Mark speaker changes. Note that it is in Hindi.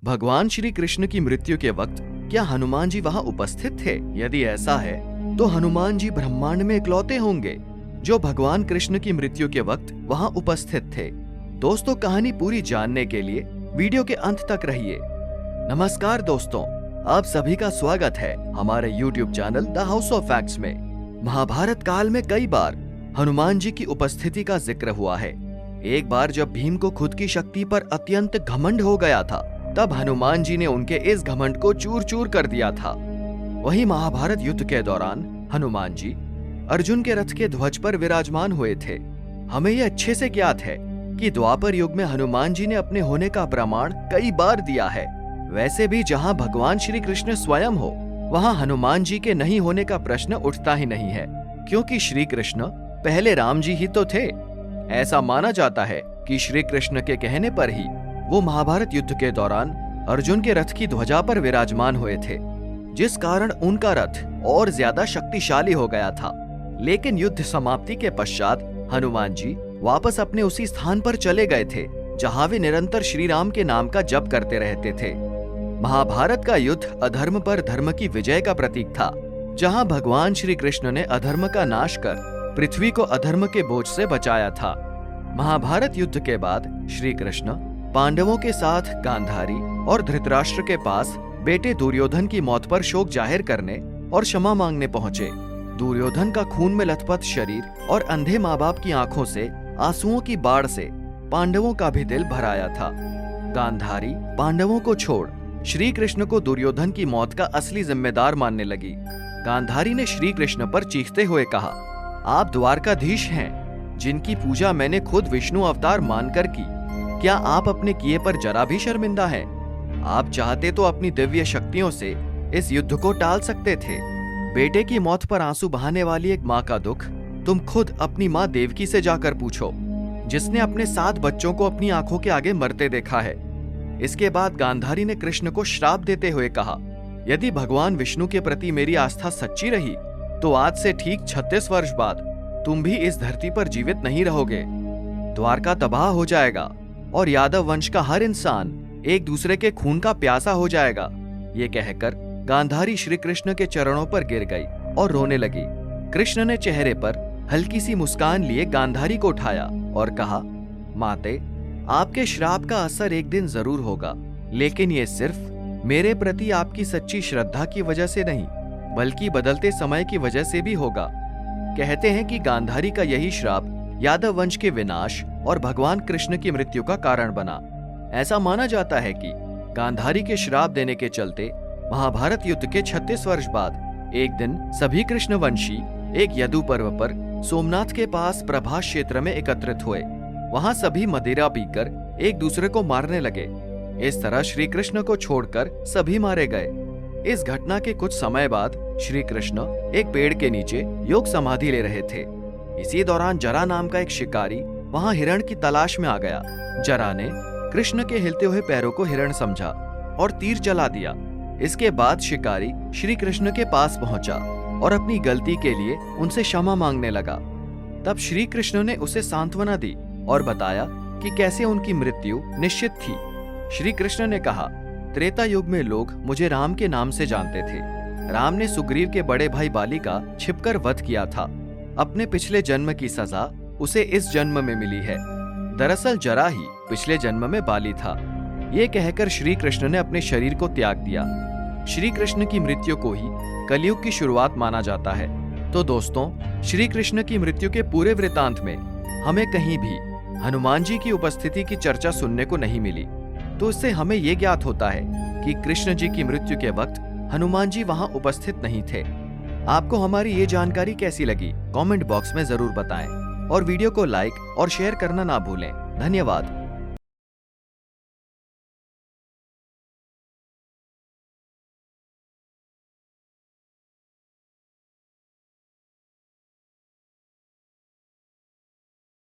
Speaker 1: भगवान श्री कृष्ण की मृत्यु के वक्त क्या हनुमान जी वहां उपस्थित थे? यदि ऐसा है तो हनुमान जी ब्रह्मांड में इकलौते होंगे जो भगवान कृष्ण की मृत्यु के वक्त वहां उपस्थित थे। दोस्तों, कहानी पूरी जानने के लिए वीडियो के अंत तक रहिए। नमस्कार दोस्तों, आप सभी का स्वागत है हमारे YouTube channel the house of facts में। महाभारत काल में कई बार हनुमान जी की उपस्थिति का जिक्र हुआ है। एक बार जब भीम को खुद की शक्ति पर अत्यंत घमंड हो गया था, तब हनुमान जी ने उनके इस घमंड को चूर चूर कर दिया था। वहीं महाभारत युद्ध के दौरान हनुमान जी अर्जुन के रथ के ध्वज पर विराजमान हुए थे। हमें यह अच्छे से ज्ञात है कि द्वापर युग में हनुमान जी ने अपने होने का प्रमाण कई बार दिया है। वैसे भी जहां भगवान श्री कृष्ण स्वयं हो, वहां हनुमान जी के नहीं होने का प्रश्न उठता ही नहीं है, क्योंकि श्री कृष्ण पहले राम जी ही तो थे। ऐसा माना जाता है कि श्री कृष्ण के कहने पर ही वो महाभारत युद्ध के दौरान अर्जुन के रथ की ध्वजा पर विराजमान हुए थे, जिस कारण उनका रथ और ज्यादा शक्तिशाली हो गया था। लेकिन युद्ध समाप्ति के पश्चात हनुमान जी वापस अपने उसी स्थान पर चले गए थे जहां वे निरंतर श्री राम के नाम का जप करते रहते थे। महाभारत का युद्ध अधर्म पर धर्म की विजय का प्रतीक था, जहां भगवान श्री कृष्ण ने अधर्म का नाश कर पृथ्वी को अधर्म के बोझ से बचाया था। महाभारत युद्ध के बाद श्री कृष्ण पांडवों के साथ गांधारी और धृतराष्ट्र के पास बेटे दुर्योधन की मौत पर शोक जाहिर करने और क्षमा मांगने पहुंचे। दुर्योधन का खून में लथपथ शरीर और अंधे माँ बाप की आंखों से आंसुओं की बाढ़ से पांडवों का भी दिल भर आया था। गांधारी पांडवों को छोड़ श्री कृष्ण को दुर्योधन की मौत का असली जिम्मेदार मानने लगी। गांधारी ने श्री कृष्ण पर चीखते हुए कहा, आप द्वारकाधीश हैं, जिनकी पूजा मैंने खुद विष्णु अवतार मानकर की। क्या आप अपने किए पर जरा भी शर्मिंदा हैं? आप चाहते तो अपनी दिव्य शक्तियों से इस युद्ध को टाल सकते थे। बेटे की मौत पर आंसू बहाने वाली एक माँ का दुख तुम खुद अपनी माँ देवकी से जाकर पूछो, जिसने अपने 7 बच्चों को अपनी आंखों के आगे मरते देखा है। इसके बाद गांधारी ने कृष्ण को श्राप देते हुए कहा, यदि भगवान विष्णु के प्रति मेरी आस्था सच्ची रही तो आज से ठीक 36 वर्ष बाद तुम भी इस धरती पर जीवित नहीं रहोगे। द्वारका तबाह हो जाएगा और यादव वंश का हर इंसान एक दूसरे के खून का प्यासा हो जाएगा। ये कहकर गांधारी श्री कृष्ण के चरणों पर गिर गई और रोने लगी। कृष्ण ने चेहरे पर हल्की सी मुस्कान लिए गांधारी को उठाया और कहा, माते, आपके श्राप का असर एक दिन जरूर होगा, लेकिन ये सिर्फ मेरे प्रति आपकी सच्ची श्रद्धा की वजह से नहीं, बल्कि बदलते समय की वजह से भी होगा। कहते हैं कि गांधारी का यही श्राप यादव वंश के विनाश और भगवान कृष्ण की मृत्यु का कारण बना। ऐसा माना जाता है कि गांधारी के श्राप देने के चलते महाभारत युद्ध के 36 वर्ष बाद एक दिन सभी कृष्णवंशी एक यदु पर्व पर सोमनाथ के पास प्रभास क्षेत्र में एकत्रित हुए। वहां सभी मदिरा पीकर एक दूसरे को मारने लगे। इस तरह श्री कृष्ण को छोड़कर सभी मारे गए। इस घटना के कुछ समय बाद श्री कृष्ण एक पेड़ के नीचे योग समाधि ले रहे थे। इसी दौरान जरा नाम का एक शिकारी वहां हिरण की तलाश में आ गया। जरा ने कृष्ण के हिलते हुए पैरों को हिरण समझा और तीर चला दिया। इसके बाद शिकारी श्री कृष्ण के पास पहुंचा और अपनी गलती के लिए उनसे क्षमा मांगने लगा। तब श्री कृष्ण ने उसे सांत्वना दी और बताया कि कैसे उनकी मृत्यु निश्चित थी। श्री कृष्ण ने कहा, त्रेता युग में लोग मुझे राम के नाम से जानते थे। राम ने सुग्रीव के बड़े भाई बाली का छिपकर वध किया था। अपने पिछले जन्म की सजा उसे इस जन्म में मिली है। दरअसल जरा ही पिछले जन्म में बाली था। ये कहकर श्री कृष्ण ने अपने शरीर को त्याग दिया। श्री कृष्ण की मृत्यु को ही कलयुग की शुरुआत माना जाता है। तो दोस्तों, श्री कृष्ण की मृत्यु के पूरे वृतांत में हमें कहीं भी हनुमान जी की उपस्थिति की चर्चा सुनने को नहीं मिली। तो इससे हमें ये ज्ञात होता है कि कृष्ण जी की मृत्यु के वक्त हनुमान जी वहां उपस्थित नहीं थे। आपको हमारी ये जानकारी कैसी लगी? कमेंट बॉक्स में जरूर बताएं और वीडियो को लाइक और शेयर करना ना भूलें। धन्यवाद।